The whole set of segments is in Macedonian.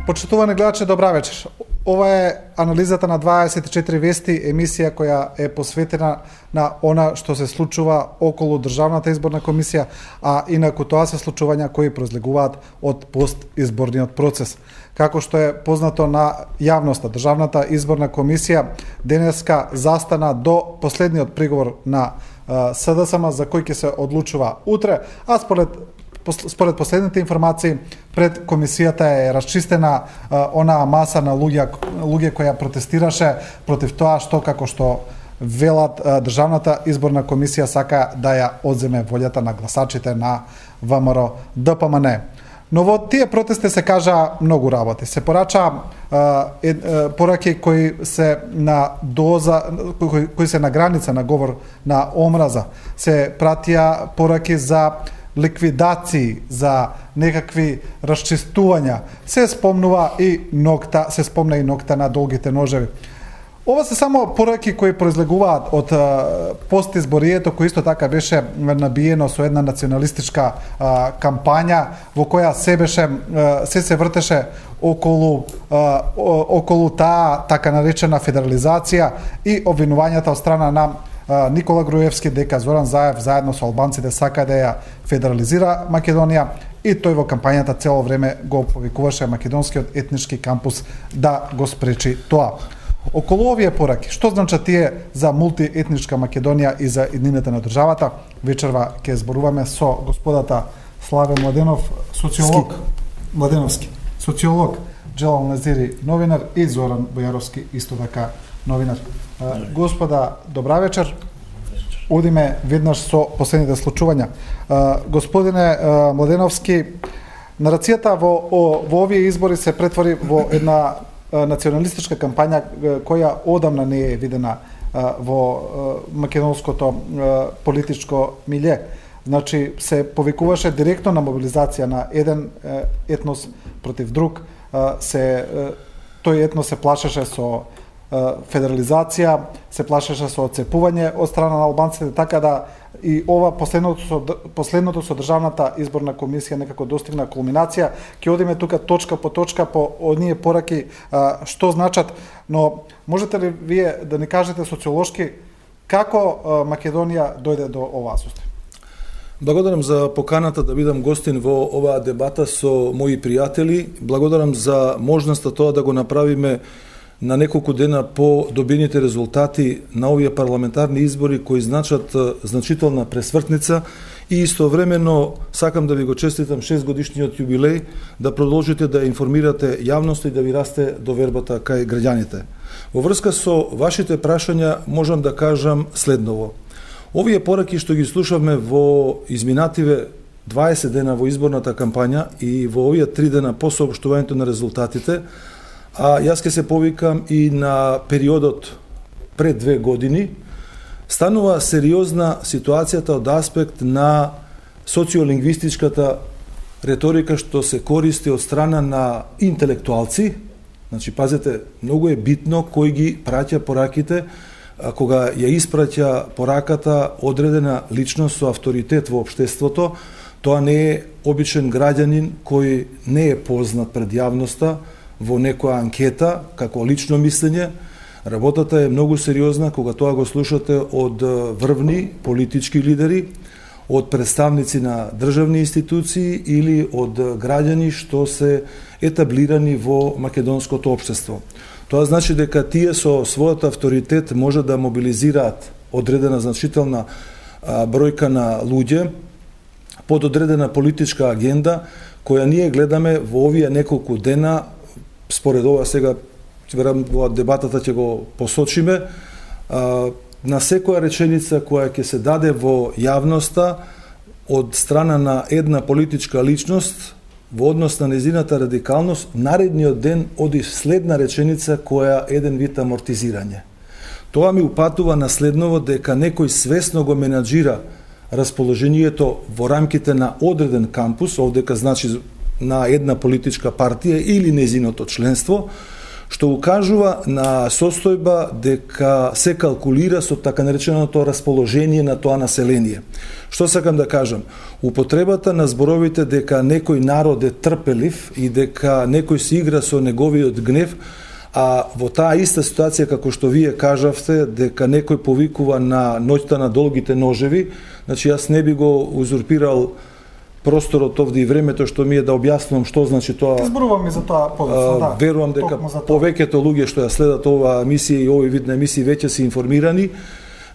Почитувани гледачи, добра вечер. Ова е анализата на 24 вести, емисија која е посветена на она што се случува околу Државната изборна комисија, а инаку тоа се случувања кои произлегуваат од постизборниот процес. Како што е познато на јавноста, Државната изборна комисија денеска застана до последниот приговор на СДСМ за кој ќе се одлучува утре, а според последните информации, пред комисијата е расчистена онаа маса на луѓе која протестираше против тоа што, како што велат Државната изборна комисија, сака да ја одземе волјата на гласачите на ВМРО ДПМН. Но во тие протести се кажа многу работи. Се порача пораки кои се на доза, кои се на граница на говор на омраза. Се пратија пораки за ликвидации, за некакви расчистувања. Се спомна и нокта на долгите ножеви. Ова се само пораки кои произлегуваат од постизборието, кој исто така беше набиено со една националистичка кампања во која се вртеше околу таа така наречена федерализација и обвинувањата од страна на Никола Груевски дека Зоран Заев заедно со албанците сака да ја федерализира Македонија и тој во кампањата цело време го повикуваше македонскиот етнички кампус да го спречи тоа. Околу овие пораки, што значат тие за мултиетничка Македонија и за иднината на државата, вечерва ќе зборуваме со господата Славе Младенов, социолог, Джелал Назири, новинар, и Зоран Бојаровски, исто така новинар. Господа, добра вечер. Одиме веднаш со последните случувања. Господине Младеновски, нарацијата во овие избори се претвори во една националистичка кампања која одамна не е видена во македонското политичко милје. Значи, се повикуваше директно на мобилизација на еден етнос против друг. Тој етнос се плашеше со федерализација, се плашеше со отцепување од страна на албанците, така да и ова последното со Државната изборна комисија некако достигна кулминација. Ќе одиме тука точка по точка по оние пораки што значат, но можете ли вие да ни кажете социолошки како Македонија дојде до оваа состојба? Благодарам за поканата да бидам гостин во оваа дебата со мои пријатели. Благодарам за можноста тоа да го направиме на неколку дена по добиените резултати на овие парламентарни избори кои значат значителна пресвртница и истовремено сакам да ви го честитам 6-годишниот јубилеј, да продолжите да информирате јавноста и да ви расте довербата кај граѓаните. Во врска со вашите прашања можам да кажам следново. Овие пораки што ги слушавме во изминативе 20 дена во изборната кампања и во овие 3 дена по соопштувањето на резултатите, а јас ке се повикам и на периодот пред 2 години, станува сериозна ситуацијата од аспект на социолингвистичката реторика што се користи од страна на интелектуалци. Значи, пазете, многу е битно кој ги праќа пораките, кога ја испраќа пораката одредена личност со авторитет во општеството. Тоа не е обичен граѓанин кој не е познат пред јавноста во некоја анкета, како лично мислење. Работата е многу сериозна кога тоа го слушате од врвни политички лидери, од представници на државни институции или од граѓани што се етаблирани во македонското општество. Тоа значи дека тие со својот авторитет може да мобилизираат одредена значителна бројка на луѓе под одредена политичка агенда која ние гледаме во овие неколку дена. Според ова сега верам во дебатата ќе го посочиме, на секоја реченица која ќе се даде во јавноста од страна на една политичка личност во однос на незината радикалност, наредниот ден оди следна реченица која еден вид амортизирање. Тоа ми упатува на следново дека некој свесно го менаџира расположението во рамките на одреден кампус, овдека значи на една политичка партија или незиното членство, што укажува на состојба дека се калкулира со така нареченото расположение на тоа население. Што сакам да кажам? Употребата на зборовите дека некој народ е трпелив и дека некој се игра со неговиот гнев, а во таа иста ситуација како што вие кажавте дека некој повикува на ноќта на долгите ножеви, значи јас не би го узурпирал просторот овде и времето што ми е да објаснувам што значи тоа. Зборувам и за тоа подоцна, да. Верувам дека повеќето луѓе што ја следат оваа емисија и овој вид на емисии веќе се информирани.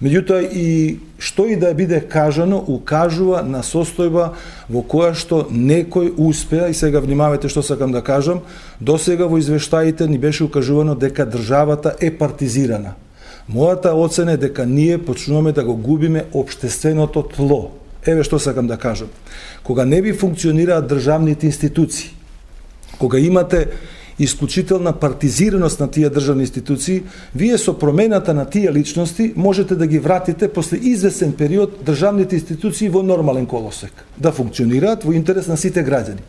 Меѓутоа и што и да биде кажано, укажува на состојба во која што некој успеа, и сега внимавајте што сакам да кажам, досега во извештаите ни беше укажувано дека државата е партизирана. Мојата оцена е дека ние почнуваме да го губиме општественото тло. Еве што сакам да кажам. Кога не би функционираат државните институции, кога имате исклучителна партизираност на тие државни институции, вие со промената на тие личности можете да ги вратите после извесен период државните институции во нормален колосек, да функционираат во интерес на сите граѓани.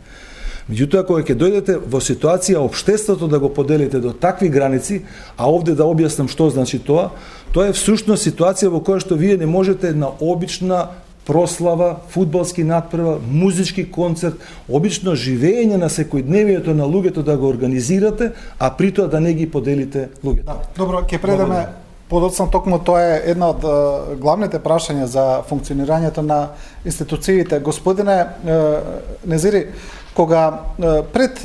Меѓутоа, кога ќе дојдете во ситуација општеството да го поделите до такви граници, а овде да објаснам што значи тоа, тоа е всушност ситуација во која што вие не можете една обична прослава, фудбалски надпревар, музички концерт, обично живење на секојдневието на луѓето да го организирате, а при тоа да не ги поделите луѓето. Да, добро, ќе предаме подоцна, токму тоа е една од главните прашања за функционирањето на институциите. Господине Незири, кога пред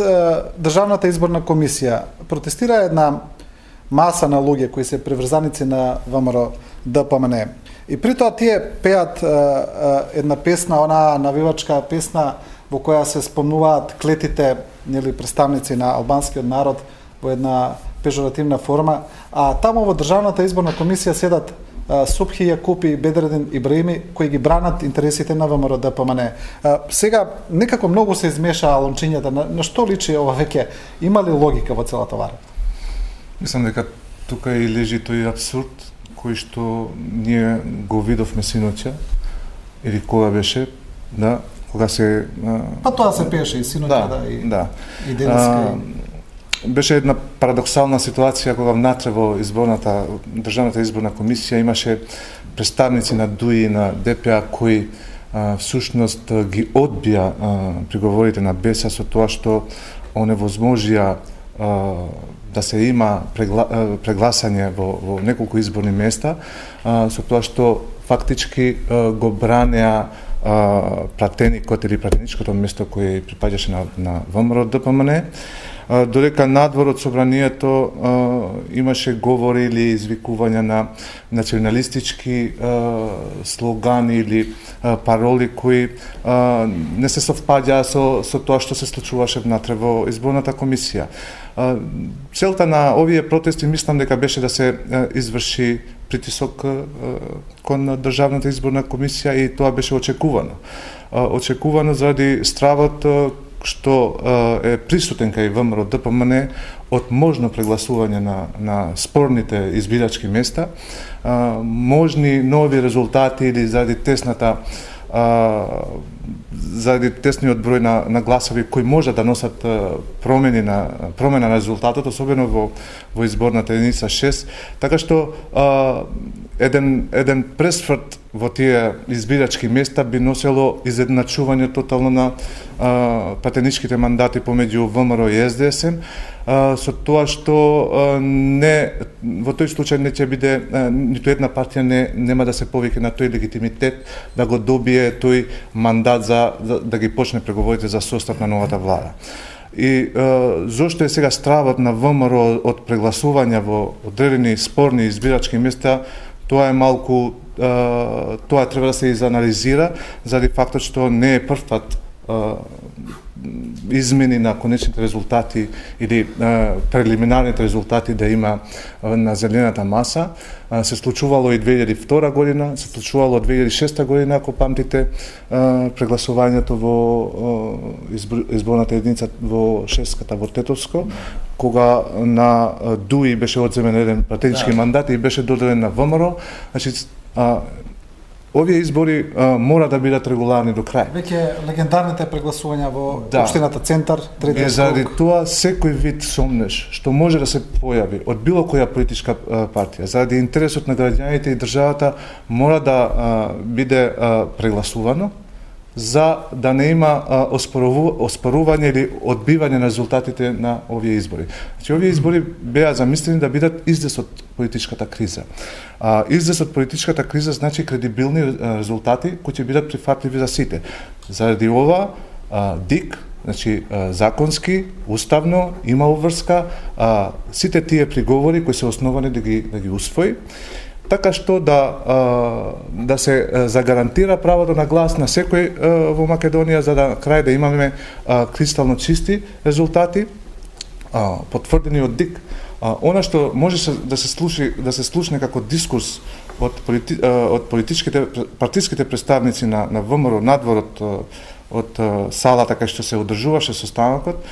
Државната изборна комисија протестира една маса на луѓе кои се приврзаници на ВМРО ДПМН, и при тоа тие пеат една песна, она навивачка песна во која се спомнуваат клетите, нели, представници на албанскиот народ во една пежоративна форма, а таму во Државната изборна комисија седат Субхи Јакупи и Бедредин Ибраими кои ги бранат интересите на ВМРО ДПМН. Сега некако многу се измешаа лончињата, на што личи ова веќе? Има ли логика во целата вара? Мислам дека тука и лежи тој апсурд кој што ние го видовме синоќа, или кога беше, да, кога се... Па тоа се пиеше и синоќа, и денеска. Беше една парадоксална ситуација кога внатре во Државната изборна комисија имаше представници на ДУИ и на ДПА кои всушност ги одбија приговорите на БЕСА со тоа што оневозможија да се има прегласање во неколку изборни места, со тоа што фактички го бранеа пратеникот или пратеничкото место кој припаѓаше на ВМРО ДПМН, додека надвор од собранието имаше говори или извикувања на националистички слогани или пароли кои не се совпаѓаа со тоа што се случуваше внатре во изборната комисија. Целта на овие протести мислам дека беше да се изврши притисок кон Државната изборна комисија и тоа беше очекувано. Очекувано заради стравот што е присутен кај ВМРО ДПМН од можно прегласување на спорните избирачки места, можни нови резултати или заради тесниот број на гласови кои може да носат промена на резултатот, особено во изборната единица 6, така што еден пресврт во тие избирачки места би носело изедначување тотално на пратеничките мандати помеѓу ВМРО и СДСМ, со тоа што во тој случај не ќе биде ниту една партија нема да се повика на тој легитимитет да го добие тој мандат за да ги почне преговорите за состав на новата влада. И зошто е сега стравот на ВМРО од прегласување во одредени спорни избирачки места, тоа е малку, тоа треба да се изанализира заради фактот што не е прв пат измени на конечните резултати или прелиминарните резултати да има на зелената маса. Се случувало и 2002 година, се случувало 2006 година, ако памтите, прегласувањето во изборната единица во Шеската во Тетовско, кога на ДУИ беше одземен еден пратенички мандат и беше доделен на ВМРО. Значи, овие избори мора да бидат регуларни до крај. Веќе легендарните прегласувања во Да. општината Центар, третиот Заради круг. тоа секој вид сомнеш што може да се појави од било која политичка партија, заради интересот на граѓаните и државата, мора да биде прегласувано за да не има оспорување или одбивање на резултатите на овие избори. Значи, овие избори беа замислени да бидат излез од политичката криза. Излез од политичката криза значи кредибилни резултати кои ќе бидат прифатливи за сите. Заради ова, ДИК, значи законски, уставно, има обврска, сите тие приговори кои се основани да ги усвои, така што да се загарантира правото на глас на секој во Македонија, за да крај да имаме кристално чисти резултати, потврдени од ДИК. Она што може да се слушне како дискурс од партиските представници на ВМРО надвор од салата кај што се одржуваше состанокот,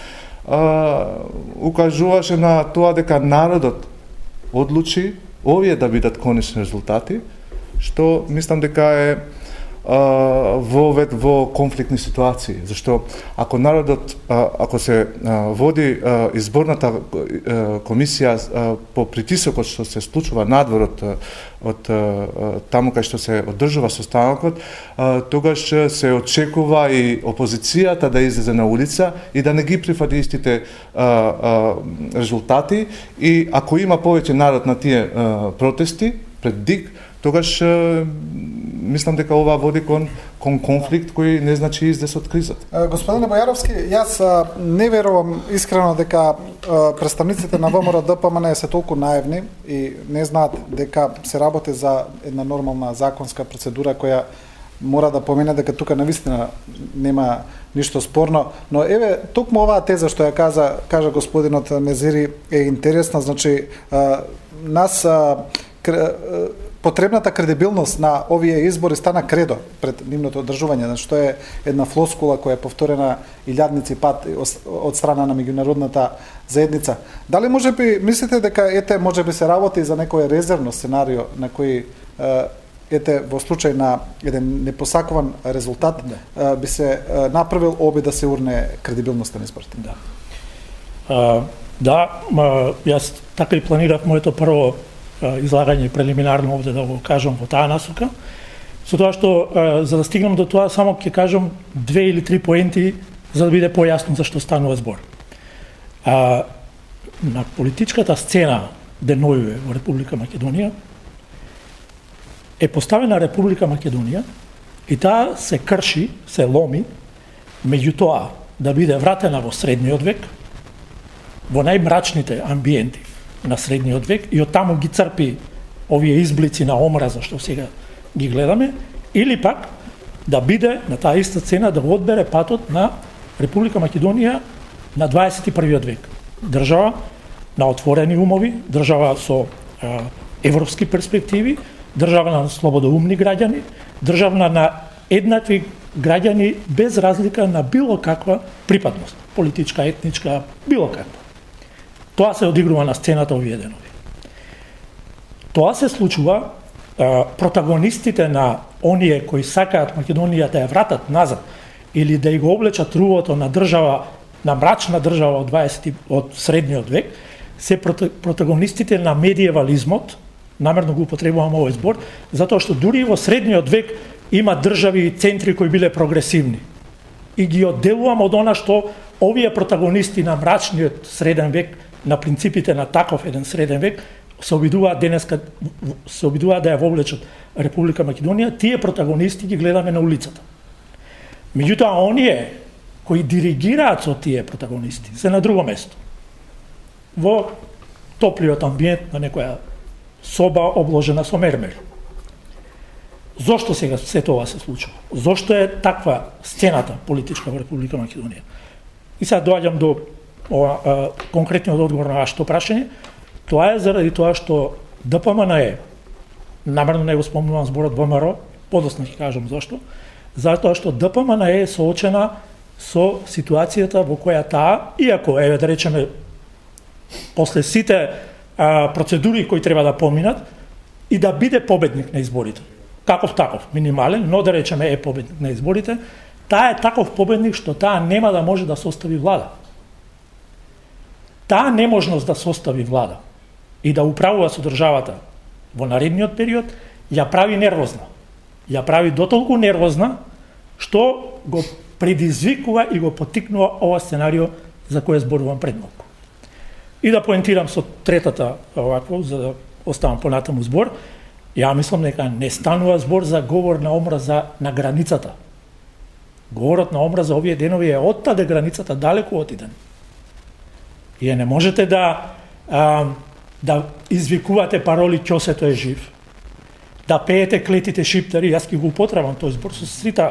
укажуваше на тоа дека народот одлучи овие да бидат конечни резултати, што мислам дека е во конфликтни ситуации, зашто ако народот, ако се води изборната комисија по притисокот што се случува надвор од таму кај што се одржува состанокот, тогаш се очекува и опозицијата да излезе на улица и да не ги прифати истите резултати, и ако има повеќе народ на тие протести пред ДИК, тогаш мислам дека ова води кон конфликт кој не значи излез од кризата. Господине Бојаровски, јас не верувам искрено дека представниците на ВМРО ДПМН се толку наивни и не знаат дека се работи за една нормална законска процедура која мора да помине, дека тука навистина нема ништо спорно, но еве токму оваа теза што ја кажа господинот Мезири е интересна, значи нас потребната кредибилност на овие избори стана кредо пред нивното одржување, што е една флоскула која е повторена илјадници пат од страна на меѓународната заедница. Дали можеби мислите дека можеби се работи за некој резервно сценарио на кој во случај на еден непосакуван резултат би се направил обид да се урне кредибилноста на изборите? Јас така и планирав моето прво излагање прелиминарно овде да го кажам во таа насока, со тоа што за да стигнам до тоа само ќе кажам 2 или 3 поенти за да биде појасно за што станува збор. На политичката сцена деновиве во Република Македонија е поставена Република Македонија и таа се крши, се ломи меѓу тоа да биде вратена во средниот век, во најмрачните амбиенти на средниот век и оттаму ги црпи овие изблици на омраза што сега ги гледаме, или пак да биде на таа иста цена да го одбере патот на Република Македонија на 21. век. Држава на отворени умови, држава со европски перспективи, држава на слободоумни граѓани, држава на еднакви граѓани без разлика на било каква припадност, политичка, етничка, било каква. Тоа се одигрува на сцената овие денови. Тоа се случува, протагонистите на оние кои сакаат Македонија да ја вратат назад или да ја го облечат рувото на држава, на мрачна држава од средниот век, се протагонистите на медиевализмот, намерно го употребувам овој збор, затоа што дури во средниот век има држави и центри кои биле прогресивни. И ги одделувам од она што овие протагонисти на мрачниот среден век, на принципите на таков еден среден век, се обидуваат денеска да ја вовлечат Република Македонија, тие протагонисти ги гледаме на улицата. Меѓутоа, оние кои диригираат со тие протагонисти се на друго место. Во топлиот амбиент на некоја соба обложена со мермер. Зошто сега се тоа се случува? Зошто е таква сцената политичка во Република Македонија? И сега доаѓам до конкретниот одговор на вашето прашање. Тоа е заради тоа што ДПМН намерно не го спомнувам зборот ВМРО, подоцна ќе кажам зошто, затоа што ДПМН е соочена со ситуацијата во која таа, иако еве да речеме после сите процедури кои треба да поминат, и да биде победник на изборите. каков таков, минимален, но да речеме е победник на изборите, таа е таков победник што таа нема да може да состави влада. Таа неможност да состави влада и да управува со државата во наредниот период ја прави нервозна. Ја прави дотолку нервозна што го предизвикува и го потикнува ова сценарио за кој зборувам пред малку. И да поентирам со третата овакво, за да оставам понатаму збор, ја мислам дека не станува збор за говор на омраза на границата. Говорот на омраза овие денови е оттаде границата далеку отиден. И не можете да извикувате пароли "Ќосето е жив", да пеете клетите шиптари, јас ќе го употребам тој збор со сите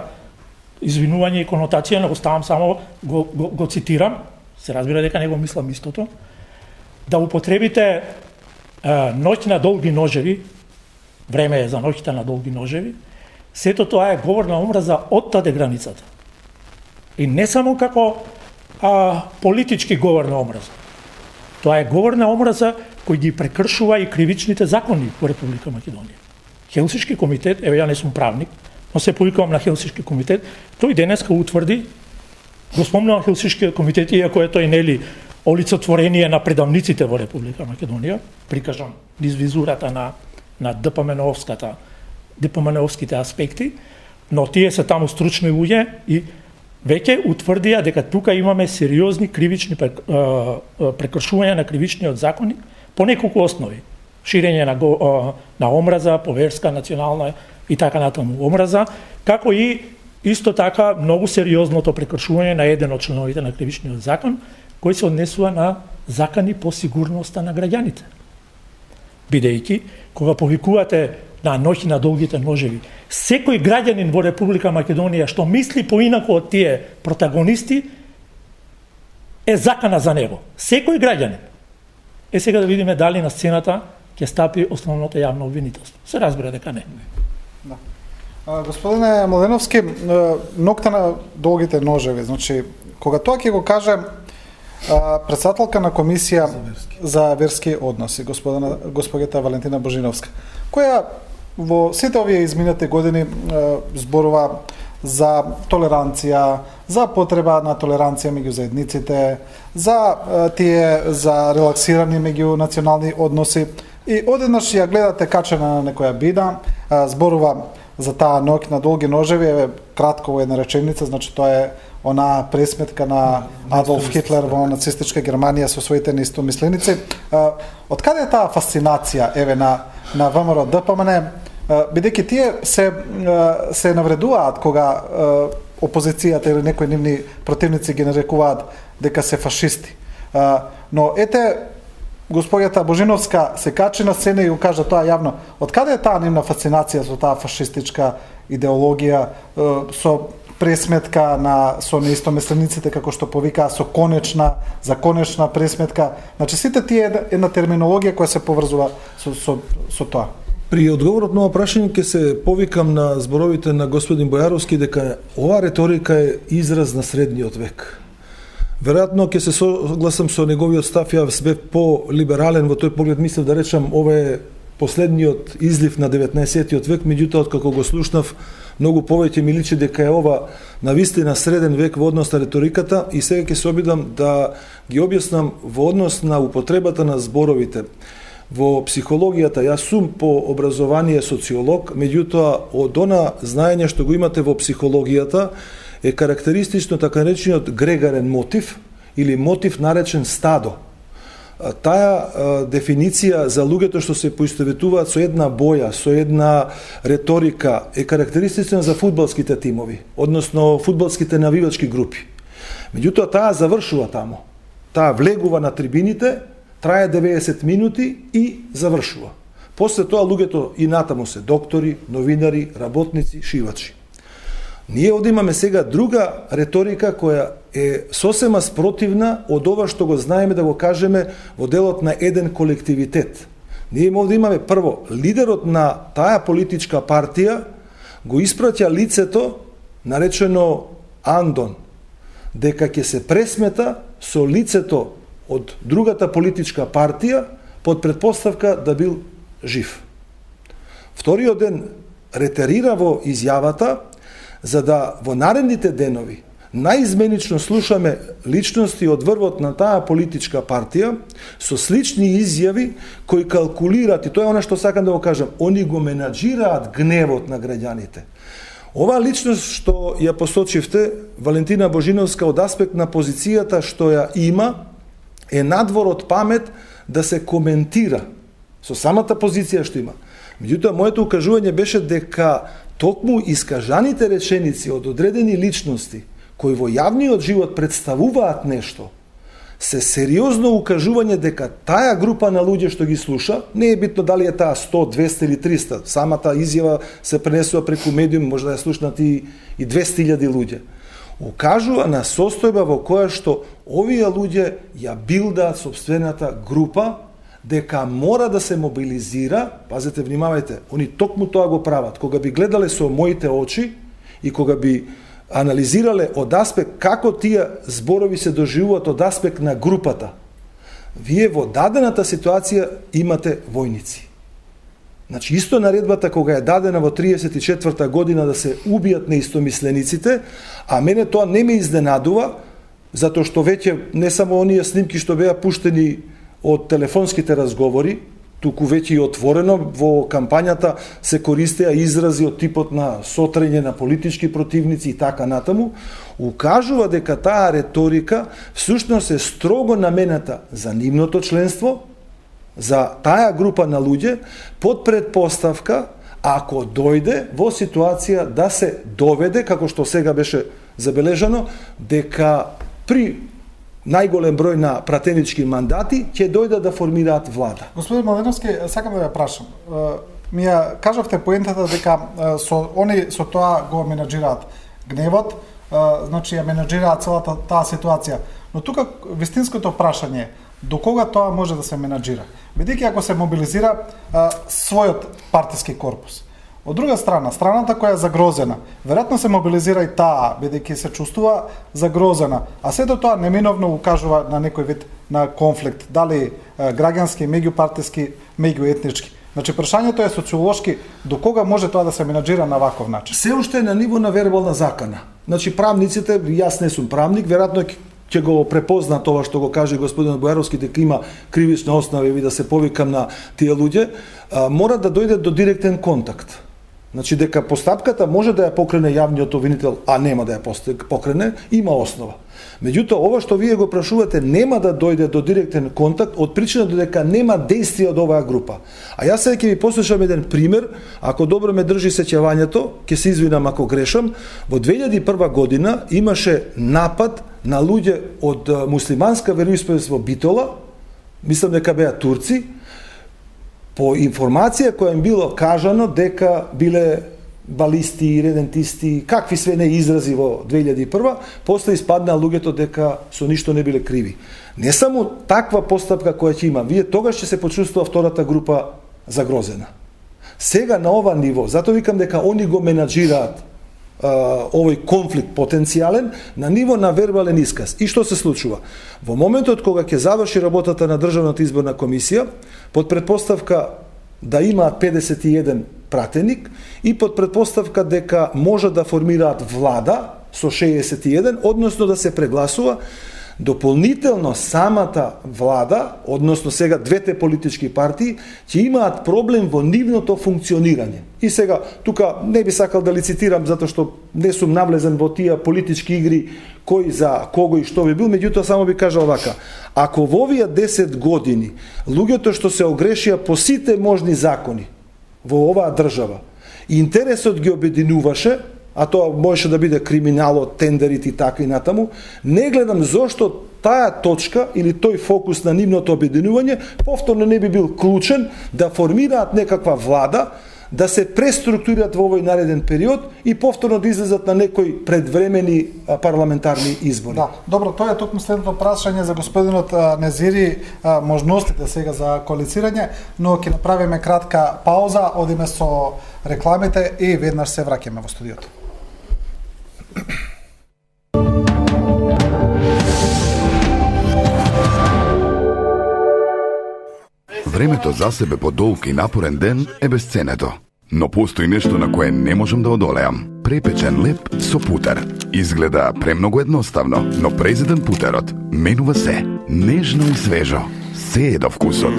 извинување и конотација, не го ставам само го цитирам, се разбира дека не го мислам истото, да употребите ноќ на долги ножеви, време е за ноќите на долги ножеви, сето тоа е говор на омраза оттаде границата. И не само како политички говор на омраза. Тоа е говор на омраза кој ги прекршува и кривичните закони во Република Македонија. Хелсиншки комитет, еве ја не сум правник, но се повикувам на Хелсиншки комитет, тој денеска утврди, го спомнувам Хелсиншкиот комитет, иако е тој нели олицетворение на предавниците во Република Македонија, прикажам низ визурата на ДПМН-овските аспекти, но тие се таму стручни луѓе и веќе утврдија дека тука имаме сериозни кривични прекршувања на кривичниот законник по неколку основи. Ширење на омраза, поверска, национална и така натаму омраза, како и исто така многу сериозното прекршување на еден од членовите на кривичниот закон, кој се однесува на закани по сигурноста на граѓаните. Бидејќи, кога повикувате на ноќ на долгите ножеви, секој граѓанин во Република Македонија што мисли поинаку од тие протагонисти е закана за него. Секој граѓанин. Сега да видиме дали на сцената ќе стапи основното јавно обвинителство. Се разбира дека не. Да. Господине Младеновски, ноќта на долгите ножеви, значи, кога тоа ќе го каже председателка на комисија за верски односи, господјата Валентина Божиновска, која во сите овие изминати години зборува за толеранција, за потреба на толеранција меѓу заедниците, за релаксирани меѓу национални односи, и одеднаш ја гледате качена на некоја бида, зборува за таа ноќ на долги ножеви, еве кратко во една реченица, значи тоа е она пресметка на Адолф Хитлер во нацистичка Германија со своите неистомисленици. Од каде е таа фасцинација еве на ВМРО ДПМН, бидејќи тие се навредуваат кога опозицијата или некои нивни противници ги нарекуваат дека се фашисти. Но ете, господјата Божиновска се качи на сцена и го кажа тоа јавно. Од каде е таа нивна фасцинација со таа фашистичка идеологија, со пресметка со неистомислениците, како што повикаа, за конечна пресметка? Значи сите тие една терминологија која се поврзува со тоа. При одговорот на ова прашање ќе се повикам на зборовите на господин Бојаровски дека оваа реторика е израз на средниот век. Веројатно ќе се согласам со неговиот став, јас бев по-либерален во тој поглед, мислев да речам ова е последниот излив на 19-тиот век, меѓутоа откако го слушнав многу повеќе ми личи дека е ова навистина среден век во однос на реториката, и сега ќе се обидам да ги објаснам во однос на употребата на зборовите. Во психологијата, јас сум по образование социолог, меѓутоа од она знаење што го имате во психологијата е карактеристично така наречениот грегарен мотив или мотив наречен стадо. Таа дефиниција за луѓето што се поистоветуваат со една боја, со една реторика е карактеристична за фудбалските тимови, односно фудбалските навивачки групи. Меѓутоа таа завршува тамо. Таа влегува на трибините, трае 90 минути и завршува. После тоа луѓето и натаму се доктори, новинари, работници, шивачи. Ние овде имаме сега друга реторика која е сосема спротивна од ова што го знаеме, да го кажеме, во делот на еден колективитет. Ние овде имаме прво, лидерот на таа политичка партија го испраќа лицето наречено Андон, дека ќе се пресмета со лицето од другата политичка партија под предпоставка да бил жив. Вториот ден ретерира во изјавата за да во наредните денови наизменично слушаме личности од врвот на таа политичка партија со слични изјави кои калкулираат, и тоа е она што сакам да го кажам, они го менаџираат гневот на граѓаните. Оваа личност што ја посочивте, Валентина Божиновска, од аспект на позицијата што ја има, е надвор од памет да се коментира со самата позиција што има. Меѓутоа, моето укажување беше дека токму искажаните реченици од одредени личности кои во јавниот живот представуваат нешто, се сериозно укажување дека таа група на луѓе што ги слуша, не е битно дали е таа 100, 200 или 300, самата изјава се пренесува преку медиум, може да ја слушнат и 200.000 луѓе. Укажува на состојба во која што овие луѓе ја билдаат сопствената група, дека мора да се мобилизира, пазете, внимавајте, они токму тоа го прават, кога би гледале со моите очи и кога би анализирале од аспект како тие зборови се доживуваат од аспект на групата. Вие во дадената ситуација имате војници. Значи, исто наредбата кога е дадена во 34-та година да се убијат неистомислениците, а мене тоа не ме изненадува, затоа што веќе не само оние снимки што беа пуштени од телефонските разговори, туку веќе и отворено во кампањата се користеа изрази од типот на сотрење на политички противници и така натаму, укажува дека таа реторика всушност е строго намената за нивното членство, за таа група на луѓе, под предпоставка, ако дојде во ситуација да се доведе, како што сега беше забележано, дека при најголем број на пратенички мандати ќе дојдат да формираат влада. Господин Младеновски, сакам да ја прашам. Ми ја кажавте поентата дека они со тоа го менаџираат гневот, значи ја менаџираат целата таа ситуација. Но тука вистинското прашање е до кога тоа може да се менаџира? Бидејќи ако се мобилизира својот партиски корпус. Од друга страна, страната која е загрозена, веројатно се мобилизира и таа, бидејќи се чувствува загрозена, а сето тоа неминовно укажува на некој вид на конфликт, дали граѓански, меѓупартиски, меѓуетнички. Значи, прашањето е социолошки, до кога може тоа да се менаџира на ваков начин? Се уште е на ниво на вербална закана. Значи, правниците, јас не сум правник, веројатно ќе го препозна тоа што го каже господин Бојаровски, дека има кривична основа и да се повикам на тие луѓе, мора да дојде до директен контакт. Значи, дека постапката може да ја покрене јавниот обвинител, а нема да ја покрене, има основа. Меѓутоа, ова што вие го прашувате нема да дојде до директен контакт од причина дека нема действие од оваа група. А јас сега ќе ви послушам еден пример, ако добро ме држи сеќавањето, ќе се извинам ако грешам, во 2001 година имаше напад на луѓе од муслиманска вероисповест во Битола, мислам дека беа турци, по информација која им било кажано дека биле балисти, редентисти, какви све не изрази во 2001, после испадна луѓето дека со ништо не биле криви. Не само таква постапка која ќе има, вие тогаш ќе се почувствува втората група загрозена. Сега на ова ниво, затоа викам дека они го менаџираат овој конфликт потенцијален на ниво на вербален исказ. И што се случува? Во моментот кога ќе заврши работата на Државната изборна комисија, под предпоставка да имаат 51 пратеник и под предпоставка дека може да формираат влада со 61, односно да се прегласува, дополнително самата влада, односно сега двете политички партии, ќе имаат проблем во нивното функционирање. И сега, тука не би сакал да лицитирам, затоа што не сум навлезен во тие политички игри, кој за кого и што би бил, меѓутоа само би кажал вака. Ако во овие 10 години, луѓето што се огрешија по сите можни закони во оваа држава, интересот ги обединуваше, а тоа можеше да биде криминалот, тендерите и така и натаму, не гледам зошто таа точка или тој фокус на нивното обединување повторно не би бил клучен да формираат некаква влада, да се преструктурираат во овој нареден период и повторно да излезат на некои предвремени парламентарни избори. Да, добро, тоа е токму следното прашање за господинот Незири, можностите сега за коалицирање, но ќе направиме кратка пауза, одиме со рекламите и веднаш се враќаме во студиото. Времето за себе по долг и напорен ден е безценето. но постои нешто на кое не можам да одолеам. Препечен леп со путер. Изгледа премногу едноставно, но президент путерот менува се. Нежно и свежо. Се е до вкусот.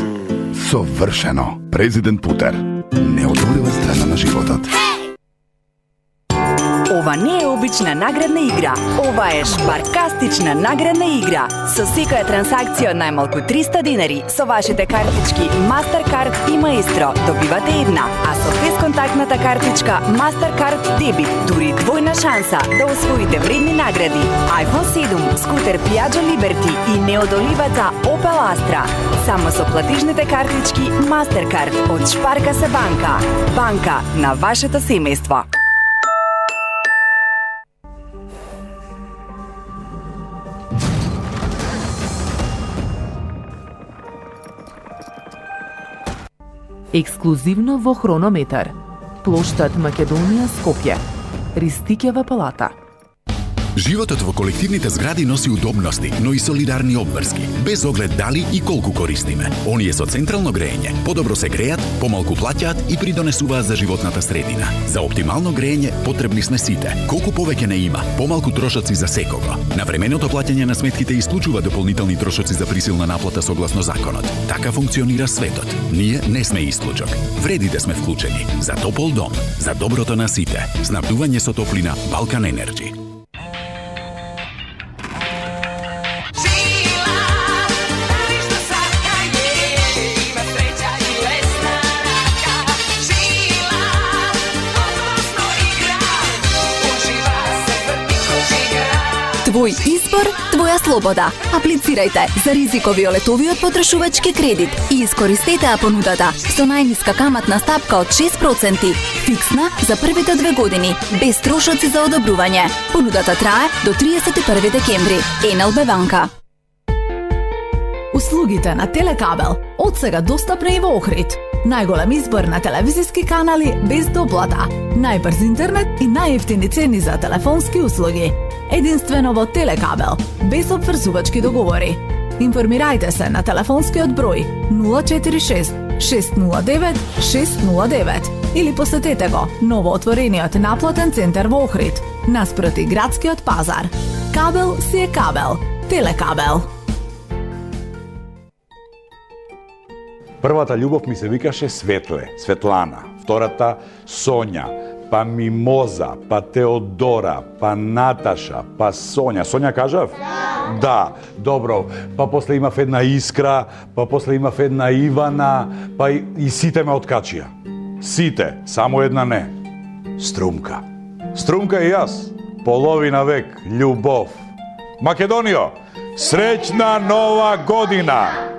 Совршено. Президент путер. Неодолива страна на животот. Ова не е обична наградна игра. Ова е шпаркастична наградна игра. Со секоја трансакција од најмалку 300 динари, со вашите картички Mastercard и Maestro добивате една, а со безконтактната картичка Mastercard Debit дури двојна шанса да освоите вредни награди. iPhone 7, скутер Piaggio Liberty и неодоливаца Opel Astra. Само со платежните картички Mastercard од Шпарка се банка. Банка на вашето семејство. Ексклузивно во Хронометар. Плоштад Македонија, Скопје. Ристикјева палата. Животот во колективните згради носи удобности, но и солидарни обврски, без оглед дали и колку користиме. Оние со централно грејење подобро се грејат, помалку плаќаат и придонесуваат за животната средина. За оптимално грејење потребни сме сите. Колку повеќе не има, помалку трошоци за секого. Навременото плаќање на сметките исклучува дополнителни трошоци за присилна наплата согласно законот. Така функционира светот. Ние не сме исклучок. Вредите сме вклучени. За топол дом, за доброто на сите. Снабдување со топлина Балкан Енерджи. Твој избор, твоја слобода. Аплицирајте за ризиковиолетовиот потрошувачки кредит и искористете понудата со најниска каматна стапка од 6%, фиксна за првите 2 години, без трошоци за одобрување. Понудата трае до 31 декември. НЛБ банка. Услугите на Телекабел од сега достапни и во Охрид. Најголем избор на телевизиски канали без доплата, најбрз интернет и најевтини цени за телефонски услуги. Единствено во Телекабел, без обврзувачки договори. Информирајте се на телефонскиот број 046 609 609 или посетете го новоотворениот наплатен центар во Охрид, наспроти градскиот пазар. Кабел си е кабел. Телекабел. Првата љубов ми се викаше Светле, Светлана, втората Сонја, па Мимоза, па Теодора, па Наташа, па Сонја. Сонја кажав? Да, добро. Па после имав една Искра, па после имав една Ивана, па и сите ме откачија. Сите, само една не. Струмка. Струмка и јас. Половина век, љубов. Македонијо, среќна нова година!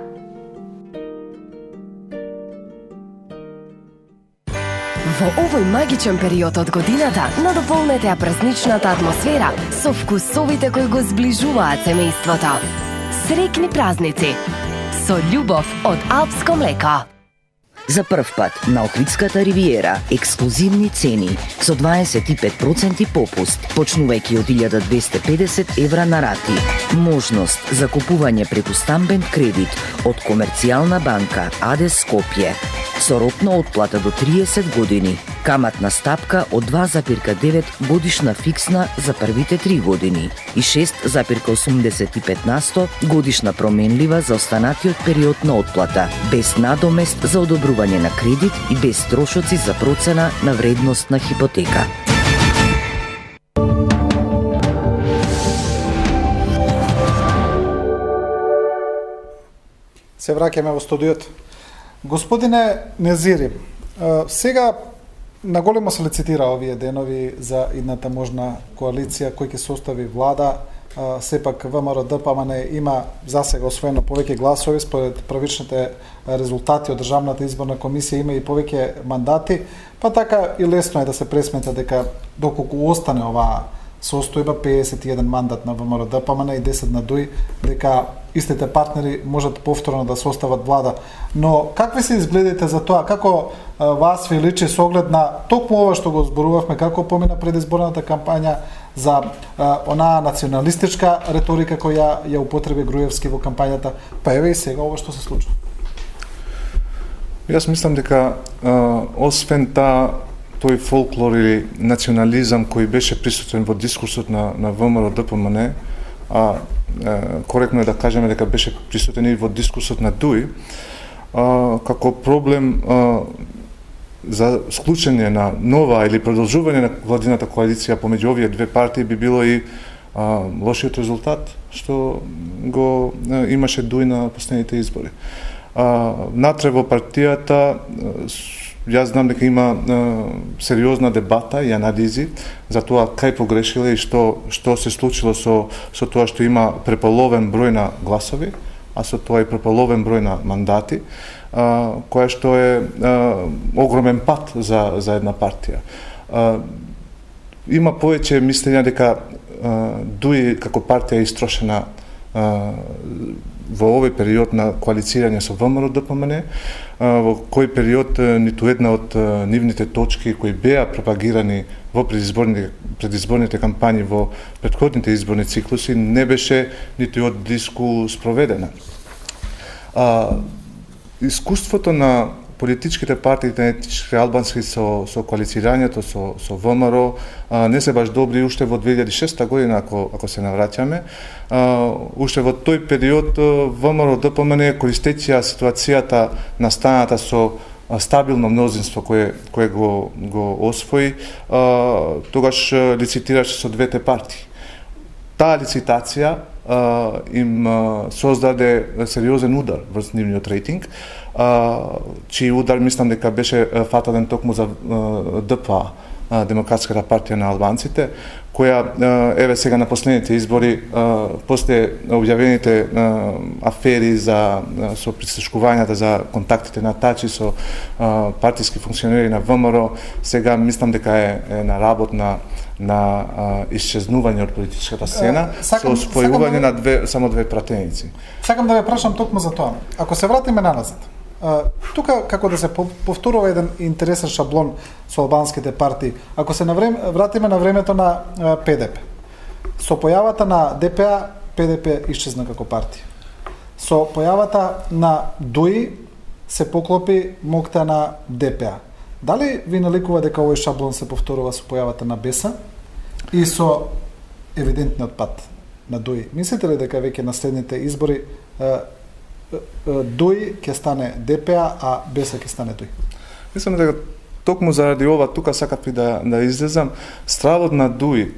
Во овој магичен период од годината надополнете ја празничната атмосфера со вкусовите кои го зближуваат семејството. Среќни празници со љубов од Алпско млеко. За прв пат на Охридската ривиера ексклузивни цени со 25% попуст, почнувајќи од 1250 евра на рати. Можност за купување преку стамбен кредит од Комерцијална банка АД Скопје со рок на отплата до 30 години. Каматна стапка од 2,9 годишна фиксна за првите 3 години и 6,85% годишна променлива за останатиот период на отплата, без надомест за одобрување на кредит и без трошоци за процена на вредност на хипотека. Се враќаме во студиото. Господине Незири, сега наголемо се лицитира овие денови за идната можна коалиција кој ќе состави влада. Сепак ВМРО ДПМН има засега освоено повеќе гласови според првичните резултати од Државната изборна комисија, има и повеќе мандати, па така и лесно е да се пресмета дека доколку остане оваа состојба 51 мандат на ВМРО ДПМН и 10 на ДУИ, дека истите партнери можат повторно да состават влада. Но какви се изгледите за тоа? Како вас ви личи со оглед на токму ова што го зборувавме, како помина предизборната кампања за онаа националистичка реторика која ја употреби Груевски во кампањата, па еве и сега ова што се случува? Јас мислам дека освен таа тој фолклор или национализам кој беше присутен во дискурсот на ВМРО ДПМН, а коректно е да кажеме дека беше присутен и во дискурсот на ДУИ, како проблем за склучење на нова или продолжување на владината коалиција помеѓу овие две партии би било и лошиот резултат што го имаше ДУИ на последните избори. Натре во партијата, јас знам дека има сериозна дебата и анализи за тоа кај погрешиле и што се случило со тоа што има преполовен број на гласови, а со тоа и преполовен број на мандати, која што е огромен пат за една партија. Има повеќе мислења дека ДУИ како партија е истрошена во овој период на коалицирање со ВМРО ДПМН, во кој период ниту една од нивните точки кои беа пропагирани во предизборните кампањи во претходните изборни циклуси не беше ниту од близку спроведена. Искуството на политичките партии на етнички албански со коалицирањето со ВМРО не се баш добри уште во 2006 година, ако се навраќаме. Уште во тој период ВМРО ДПМН користејќи ситуацијата настаната со стабилно мнозинство кое го освои, тогаш лицитираше со двете партии. Таа лицитација им создаде сериозен удар врз нивниот рейтинг, чиј удар мислам дека беше фатален токму за ДПА, Демократската партија на албанците, која еве сега на последните избори после објавените афери со прислушкувањата за контактите на Тачи со партиски функционери на ВМРО, сега мислам дека е на работ на исчезнување од политичката сцена со спојување на само две пратеници. Сакам да ве прашам токму за тоа. Ако се вратиме назад, тука како да се повторува еден интересен шаблон со албанските партии. Ако се вратиме на времето на ПДП, со појавата на ДПА, ПДП исчезна како партија. Со појавата на ДУИ се поклопи мокта на ДПА. Дали ви наликува дека овој шаблон се повторува со појавата на БЕСА и со евидентниот пат на ДУИ? Мислите ли дека веќе на следните избори ДУИ ќе стане ДПА, а БЕСА ќе стане ДУИ? Мислам дека токму заради ова тука сакав и да излезам, стравот на ДУИ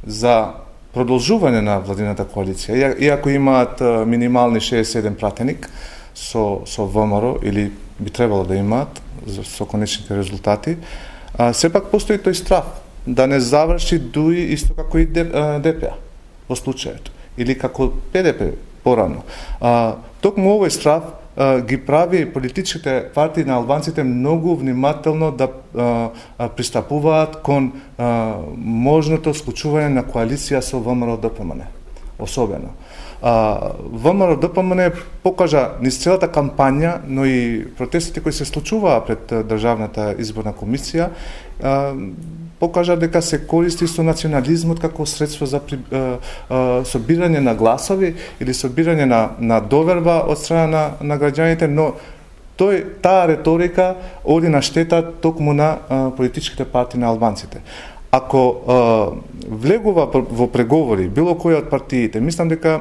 за продолжување на владината коалиција, иако имаат минимални 67 пратеник со ВМРО или би требало да имаат со конечните резултати, сепак постои тој страв да не заврши ДУИ исто како и ДПА во случајот или како ПДП порано. Токму овој страв ги прави политичките партии на албанците многу внимателно да пристапуваат кон можното склучување на коалиција со ВМРО ДПМН. Особено. ВМРО ДПМН покажа низ целата кампања, но и протестите кои се случуваа пред Државната изборна комисија, покажа дека се користи со национализмот како средство за собирање на гласови или собирање на доверба од страна на граѓаните, но таа реторика оди на штета токму на политичките партии на албанците. Ако влегува во преговори било која од партиите, мислам дека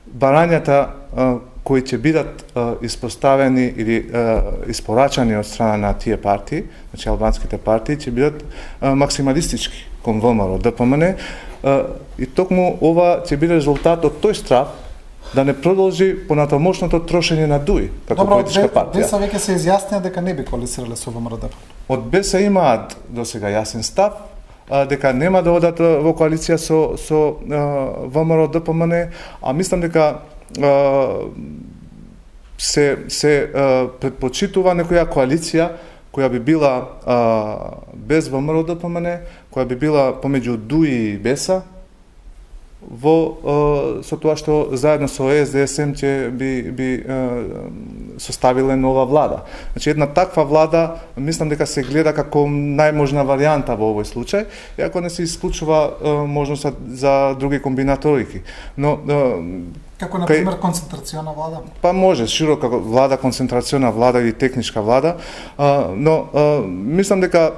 барањата кои ќе бидат испоставени или испорачани од страна на тие партии, значи албанските партии, ќе бидат максималистички кон ВМРО ДПМН, и токму ова ќе биде резултат од тој страв да не продолжи понатамошното трошење на ДУИ како политичка партија. БЕСА веќе се изјаснија дека не би коалицирале со ВМРО ДПМН. Од БЕСА имаат до сега јасен став дека нема да одат во коалиција со ВМРО ДПМН, а мислам дека се предпочитува некоја коалиција која би била без ВМРО ДПМН, која би била помеѓу ДУИ и БЕСА, со тоа што заедно со СДСМ ќе би составиле нова влада. Значи една таква влада мислам дека се гледа како најможна варијанта во овој случај, иако не се исклучува можноста за други комбинаторики. Но Како, например, концентрациона влада? Па може, широка влада, концентрациона влада или техничка влада, но мислам дека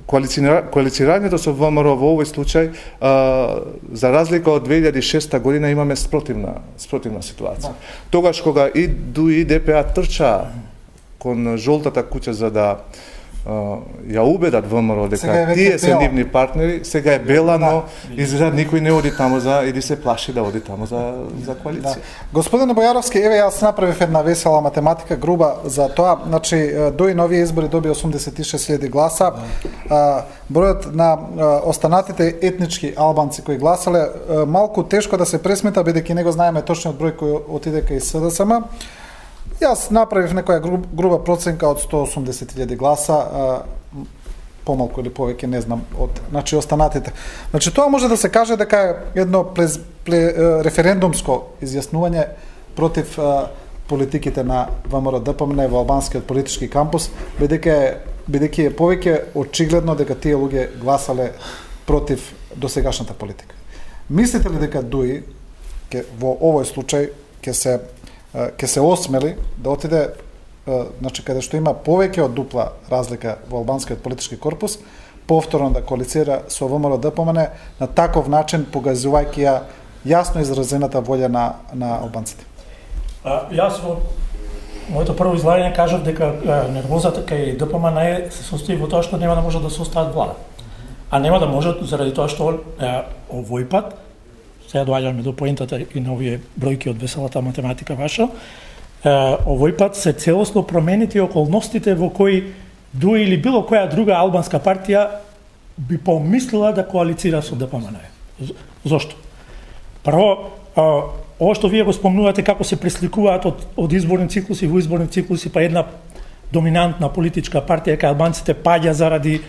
коалицирањето со ВМРО во овој случај, за разлика од 2006 година, имаме спротивна ситуација. Тогаш кога и ДУИ и ДПА трчаа кон жолтата куќа за да ја убедат ВМРО дека тие се нивни партнери, сега е бела, но изгледа никој не оди таму или се плаши да оди таму за коалиција. Господине Бојаровски, еве јас направив една весела математика, груба за тоа. Значи, ДУИ на овие избори доби 86.000 гласа. Бројот на останатите етнички албанци кои гласале, малку тешко да се пресмета, бидејќи не го знаеме точниот број кој отиде кај СДСМ. Јас направив некоја груба проценка од 180.000 гласа, помалку или повеќе, не знам, од останатите. Значи, тоа може да се каже дека е едно референдумско изјаснување против политиките на ВМРО ДПМН во албанскиот политички кампус, бидејќи е повеќе очигледно дека тие луѓе гласале против досегашната политика. Мислите ли дека ДУИ во овој случај ќе се осмели да отиде, значи, каде што има повеќе од дупла разлика во албанскиот политички корпус, повторно да коалицира со ВМРО ДПМН на таков начин, погазувајќи ја јасно изразената волја на албанците? Јас во моето прво излагање кажав дека нервозата кај ДПМН се состои во тоа што нема да може да се остават влада. А нема да може заради тоа што овој пат, сега доаѓаме до поентата и на овие бројки од веселата математика ваша, овој пат се целосно променети околностите во кои ДУИ или било која друга албанска партија би помислила да коалицира со ДПМН. Зошто? Прво, ова што вие го спомнувате како се пресликуваат од изборни циклуси во изборни циклуси, па една доминантна политичка партија кај албанците паѓа заради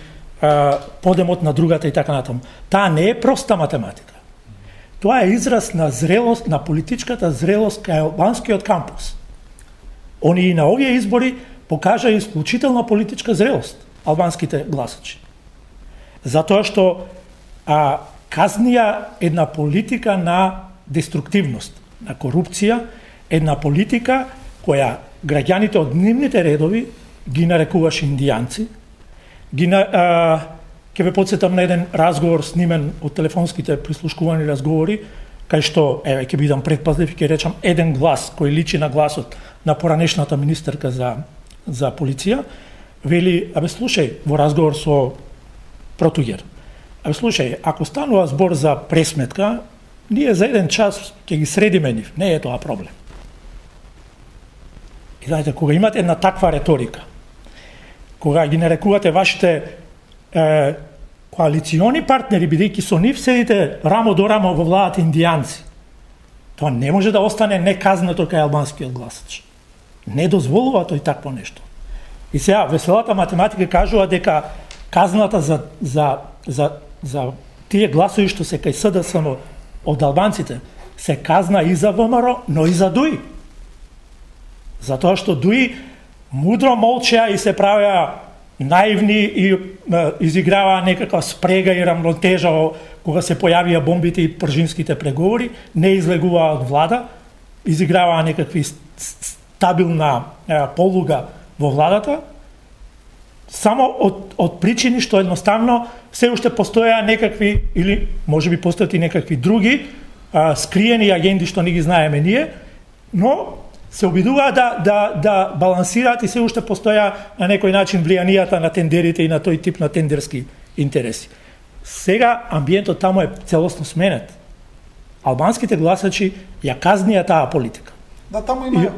подемот на другата и така натаму. Таа не е проста математика. Тоа е израз на зрелост, на политичката зрелост кај албанскиот кампус. Они и на овие избори покажа исклучителна политичка зрелост албанските гласачи. Затоа што казнија една политика на деструктивност, на корупција, една политика која граѓаните од нивните редови ги нарекуваше индијанци, ќе ве подсетам на еден разговор снимен од телефонските прислушкувани разговори, кај што, ќе бидам предпазлив и ќе речам еден глас кој личи на гласот на поранешната министерка за полиција, вели, слушај, во разговор со Протугер, слушај, ако станува збор за пресметка, ние за еден час ќе ги средиме нив, не е тоа проблем. И знаете, кога имате една таква реторика, кога ги нарекувате вашите коалициони партнери, бидејќи со нив седите рамо до рамо во владата индијанци, тоа не може да остане неказнато кај албанскиот гласач. Не дозволува тој такво нешто. И сега, веселата математика кажува дека казната за тие гласови што се кај СДСМ од албанците се казна и за ВМРО, но и за ДУИ. Затоа што ДУИ мудро молчеа и се правеа наивни и изиграваа некаква спрега и рамнотежа кога се појавија бомбите и пржинските преговори, не излегуваа од влада, изиграваа некакви стабилна полуга во владата, само од причини што едноставно се уште постојаа некакви, или можеби постојат и некакви други скриени агенди што не ги знаеме ние, но се обидуваа да балансираат и се уште постоја на некој начин влијанијата на тендерите и на тој тип на тендерски интереси. Сега амбиентот таму е целосно сменет. Албанските гласачи ја казнија таа политика. Да, таму има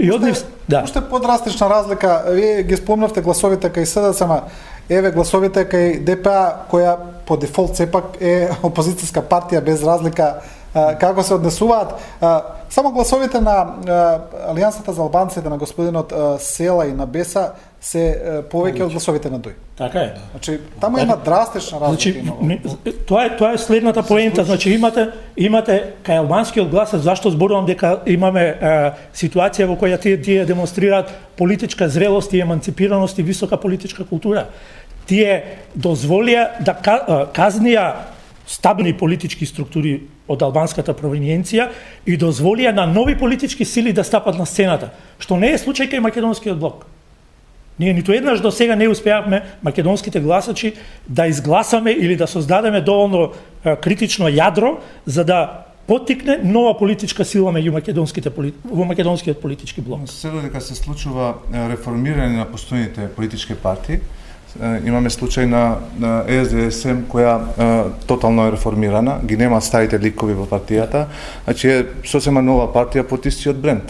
уште подрастична разлика. Вие ги спомнавте гласовите кај СДСМ, еве гласовите кај ДПА, која по дефолт сепак е опозицијска партија без разлика како се однесуваат. Само гласовите на Алијансата за албанците на господинот Села и на Беса се повеќе од гласовите на ДУИ. Така е. Значи, таму е една драстична разлика. Тоа е следната поента. Значи, имате кај албанскиот гласач, зашто зборувам дека имаме ситуација во која тие демонстрираат политичка зрелост и еманципираност и висока политичка култура. Тие дозволија да казнија стабилни политички структури од албанската провиненција и дозволија на нови политички сили да стапат на сцената, што не е случај кај македонскиот блок. Ние ниту еднаш до сега не успеавме македонските гласачи да изгласаме или да создадеме доволно критично јадро за да поттикне нова политичка сила меѓу во македонскиот политички блок. Се додека се случува реформирање на постојните политички партии, имаме случај на СДСМ која тотално е реформирана, ги нема старите ликови во партијата, значи е сосема нова партија под истиот бренд.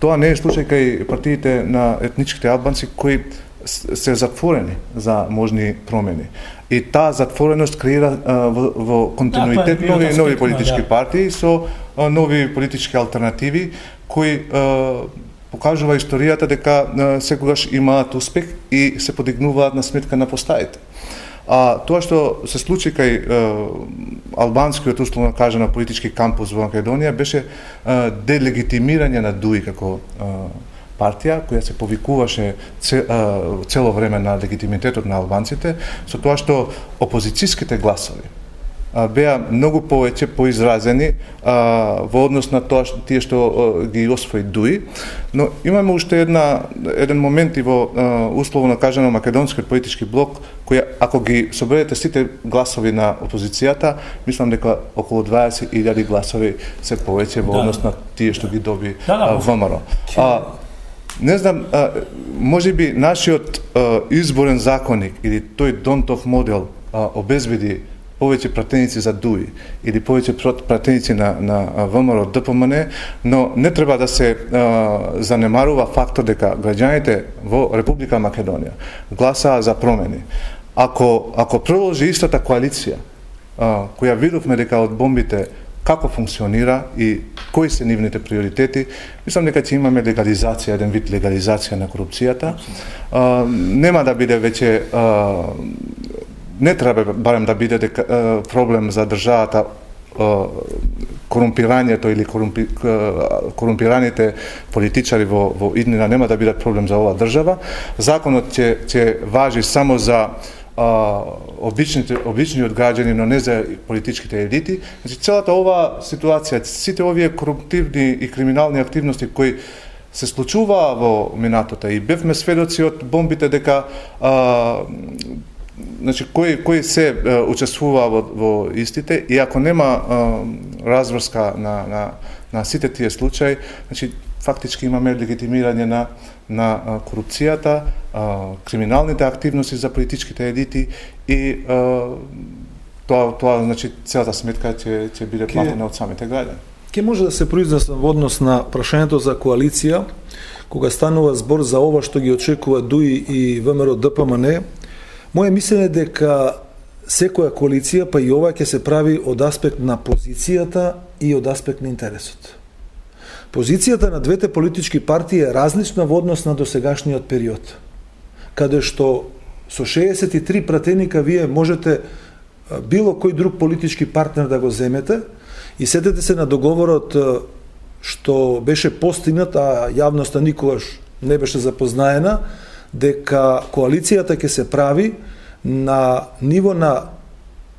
Тоа не е случај кај партиите на етничките албанци кои се затворени за можни промени. И таа затвореност креира во континуитет нови политички партии со нови политички алтернативи кои покажува историјата дека секогаш имаат успех и се подигнуваат на сметка на постаите. Тоа што се случи кај албанскиот, условно кажано, политички кампус во Македонија беше делегитимирање на ДУИ како партија која се повикуваше цело време на легитимитетот на албанците, со тоа што опозицијските гласови беа многу повеќе поизразени во однос на тоа тие што ги освои ДУИ, но имаме уште еден момент и во условно кажано македонскиот политички блок која ако ги соберете сите гласови на опозицијата, мислам дека околу 20.000 гласови се повеќе во однос на тие што ги доби ВМРО. Не знам, можеби нашиот изборен законник или тој Донтов модел обезбеди повеќе пратеници за ДУИ или повеќе пратеници на ВМРО ДПМН, но не треба да се занемарува фактор дека граѓаните во Република Македонија гласаа за промени. Ако продолжи истата коалиција, која видовме дека од бомбите како функционира и кои се нивните приоритети, мислам дека ќе имаме легализација, еден вид легализација на корупцијата. Нема да биде веќе не треба барем да биде проблем за државата корумпирањето или корумпираните политичари во иднина нема да бидат проблем за оваа држава. Законот ќе важи само за обичниот граѓани, но не за политичките елити. Значи целата оваа ситуација, сите овие корумптивни и криминални активности кои се случуваа во минатото и бевме сведоци од бомбите дека значи кои се учествува во истите и ако нема разврска на сите тие случаи, значи фактички имаме легитимирање на корупцијата, криминалните активности за политичките елити и тоа значи целата сметка ќе биде платена од самите граѓани. Ке може да се произнесам во однос на прашањето за коалиција, кога станува збор за ова што ги очекува ДУИ и ВМРО ДПМН. Моje мислење е дека секоја коалиција, па и ова, ќе се прави од аспект на позицијата и од аспект на интересот. Позицијата на двете политички партии е различна во однос на досегашниот период, каде што со 63 пратеника вие можете било кој друг политички партнер да го земете и сетете се на договорот што беше постигнат, а јавноста никогаш не беше запознаена, дека коалицијата ќе се прави на ниво на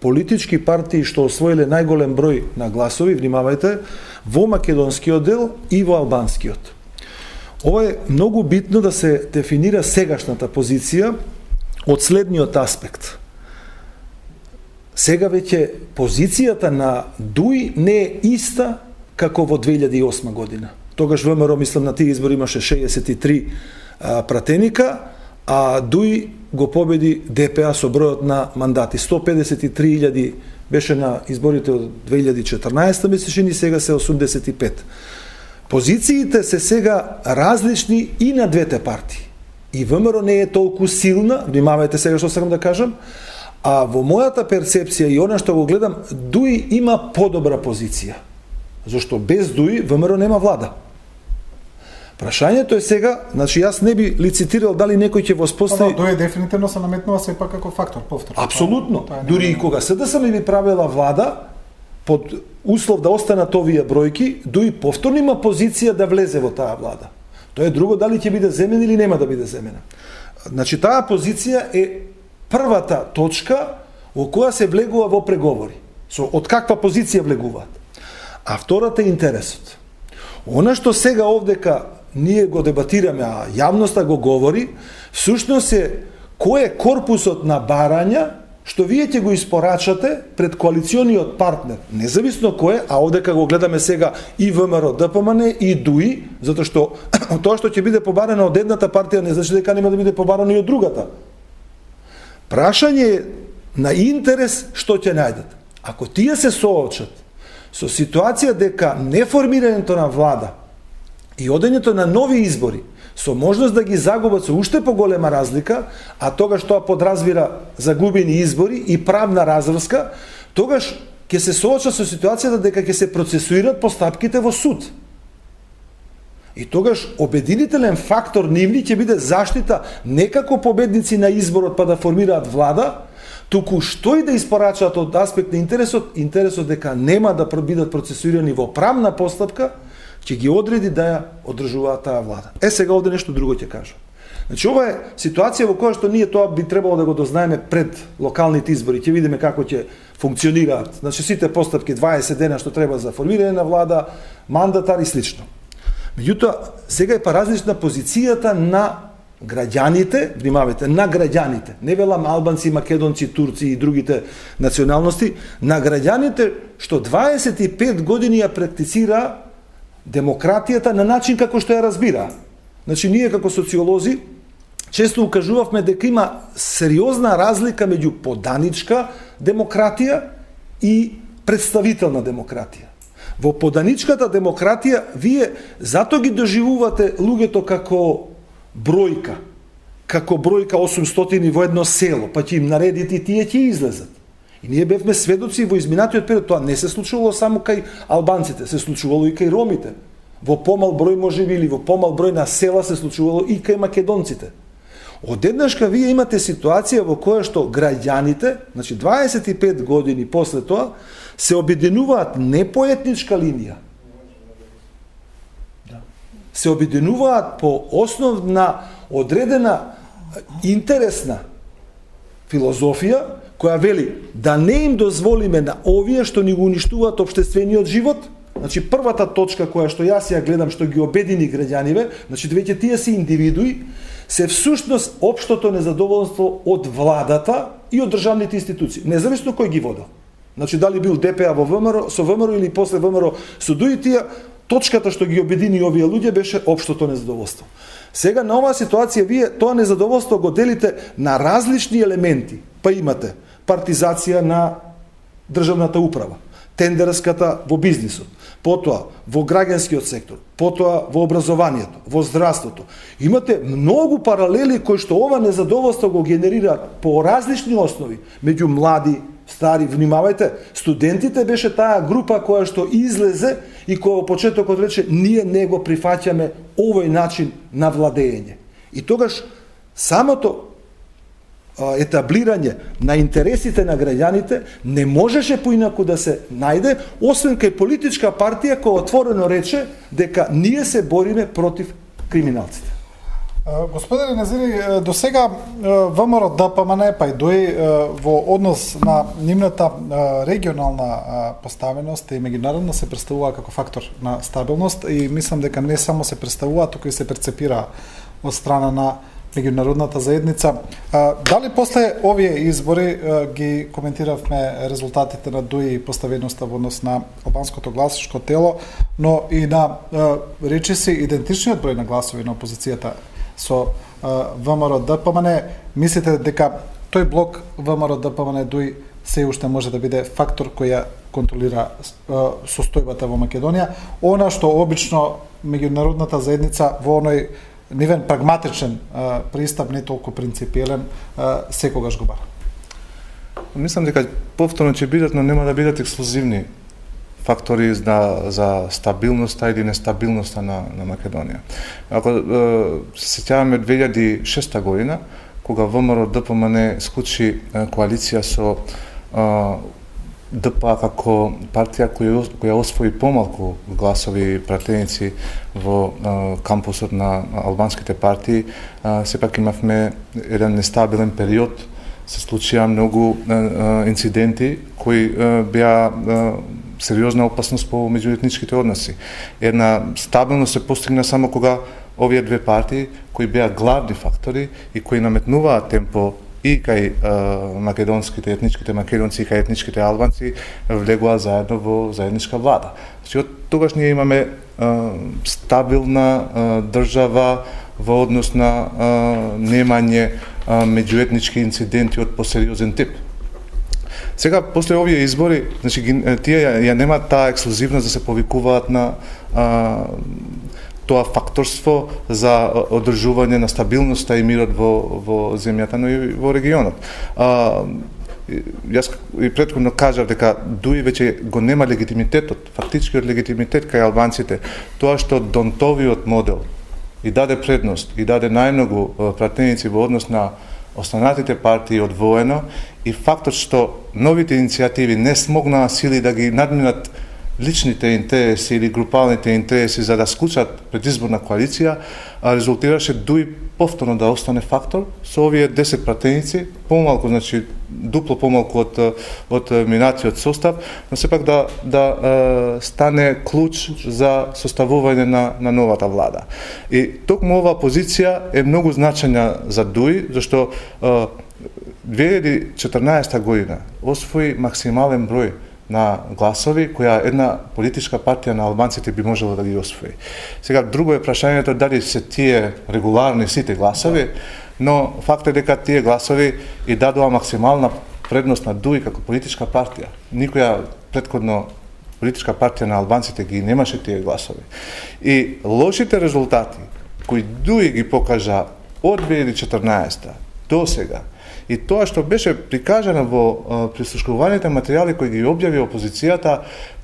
политички партии што освоиле најголем број на гласови, внимавајте, во македонскиот дел и во албанскиот. Ова е многу битно да се дефинира сегашната позиција од следниот аспект. Сега веќе позицијата на ДУИ не е иста како во 2008 година. Тогаш ВМРО, мислам, на тие избори имаше 63 пратеника, а ДУИ го победи ДПА со бројот на мандати. 153.000 беше на изборите од 2014, мислеше, и сега се 85. Позициите се сега различни и на двете партии. И ВМРО не е толку силна, внимавајте сега што сакам да кажам, а во мојата перцепција и она што го гледам, ДУИ има подобра позиција. Зашто без ДУИ ВМРО нема влада. Прашањето е сега, значи јас не би лицитирал дали некој ќе воспостави... ДУИ дефинитивно се наметнува сепак како фактор, повторно. Апсолутно. Дури и кога СДСМ би правила влада, под услов да останат овие бројки, ДУИ повторно има позиција да влезе во таа влада. Тоа е друго дали ќе биде земена или нема да биде земена. Значи таа позиција е првата точка во која се влегува во преговори. од каква позиција влегуваат. А втората е интересот. Она што сега овдека ние го дебатираме, а јавноста го говори, всушност е кој е корпусот на барања што вие ќе го испорачате пред коалициониот партнер, независно кој е, а овдека го гледаме сега и ВМРО, ДПМН и ДУИ, затоа што тоа што ќе биде побарано од едната партија не значи дека нема да биде побарано и од другата. Прашање е на интерес што ќе најдат. Ако тие се соочат со ситуација дека неформирањето на влада и одењето на нови избори со можност да ги загубат со уште поголема разлика, а тогаш тоа подразбира загубени избори и правна разврска, тогаш ќе се соочат со ситуацијата дека ќе се процесуират постапките во суд. И тогаш обединителен фактор нивни ќе биде заштита не како победници на изборот па да формираат влада, туку што и да испорачаат од аспект на интересот дека нема да бидат процесуирани во правна постапка, ќе ги одреди да ја одржуваат таа влада. Сега овде нешто друго ќе кажам. Значи, ова е ситуација во која што ние тоа би требало да го дознаеме пред локалните избори. Ќе видиме како ќе функционираат. Значи, сите постапки, 20 дена што треба за формирање на влада, мандатар и слично. Меѓутоа, сега е различна позицијата на граѓаните, внимавајте, на граѓаните. Не велам албанци, македонци, турци и другите националности, на граѓаните што 25 години ја практицира демократијата на начин како што ја разбира. Значи, ние како социолози често укажувавме дека има сериозна разлика меѓу поданичка демократија и представителна демократија. Во поданичката демократија вие зато ги доживувате луѓето како бројка 800 во едно село, па ќе им наредите и тие ќе излезат. И ние бевме сведоци во изминатиот период, тоа не се случувало само кај албанците, се случувало и кај ромите. Во помал број можеби или во помал број на села се случувало и кај македонците. Одеднашка вие имате ситуација во која што граѓаните, значи 25 години после тоа, се обединуваат не по етничка линија. Се обединуваат по основ на одредена интересна филозофија, која вели да не им дозволиме на овие што ни го уништуваат општествениот живот. Значи, првата точка која што јас ја гледам што ги обедини граѓаниве, значи веќе тие се индивидуи, се всушност општото незадоволство од владата и од државните институции, независно кој ги водел. Значи, дали бил ДПА во ВМРО, со ВМРО или после ВМРО со ДУИ, тие точката што ги обедини овие луѓе беше општото незадоволство. Сега на оваа ситуација вие тоа незадоволство го делите на различни елементи. Па имате партизација на државната управа, тендерската во бизнисот, потоа во граѓанскиот сектор, потоа во образованието, во здравството. Имате многу паралели кои што ова незадоволство го генерира по различни основи, меѓу млади, стари, внимавајте, студентите беше таа група која што излезе и која во почетокот рече ние не го прифаќаме овој начин на владење. И тогаш самото етаблирање на интересите на граѓаните не можеше поинаку да се најде, освен кај политичка партија која отворено рече дека ние се бориме против криминалците. Господине Незири, до сега ВМРО, ДПМН па и ДУИ во однос на нивната регионална поставеност и меѓународна се представува како фактор на стабилност и мислам дека не само се представува, туку и се перцепира од страна на меѓународната заедница. Дали после овие избори ги коментиравме резултатите на ДУИ и поставеноста во однос на албанското гласачко тело, но и на речиси идентичниот број на гласови на опозицијата со ВМРО ДПМН, мислите дека тој блок ВМРО ДПМН ДУИ се уште може да биде фактор кој ја контролира состојбата во Македонија, она што обично меѓународната заедница во оној нивен прагматичен пристап, не толку принципиелен, секогаш го бара? Мислам дека повторно ќе бидат, но нема да бидат ексклузивни фактори за стабилноста или нестабилноста на Македонија. Ако се сеќаваме 2006 година, кога ВМРО ДПМН склучи коалиција со ДПА како партија која освои помалку гласови пратеници во кампусот на албанските партии, сепак имавме еден нестабилен период се случија многу инциденти кои беа сериозна опасност по меѓуетничките односи. Една стабилност се постигна само кога овие две партии, кои беа главни фактори и кои наметнуваат темпо и кај македонските, етничките македонци и кај етничките албанци, влегоа заедно во заедничка влада. Значи, од тогаш ние имаме стабилна држава во однос на немање меѓуетнички инциденти од посериозен тип. Сега, после овие избори, значи, тие ја немаат таа ексклузивност да се повикуваат на тоа факторство за одржување на стабилноста и мирот во земјата, но и во регионот. Јас и претходно кажав дека Дуи веќе го нема легитимитетот, фактичкиот легитимитет кај албанците, тоа што Донтовиот модел и даде предност, и даде најмногу пратеници во однос на останатите партии одвоено, и фактот што новите иницијативи не смогнаа сили да ги надминат личните интереси или групалните интереси за да склучат предизборна коалиција, резултираше Дуи повторно да остане фактор со овие 10 пратеници, помалку, значи дупло помалку од минатиот состав, но сепак да стане клуч за составување на новата влада. И токму оваа позиција е многу значајна за Дуи, зашто 2014 година освои максимален број на гласови која една политичка партија на албанците би можела да ги освои. Сега, друго е прашањето дали се тие регуларни сите гласови, но факт е дека тие гласови и дадоа максимална предност на Дуи како политичка партија. Никоја претходно политичка партија на албанците ги немаше тие гласови. И лошите резултати кои Дуи ги покажа од 2014 до сега, и тоа што беше прикажано во прислушкуваните материјали кои ги објави опозицијата,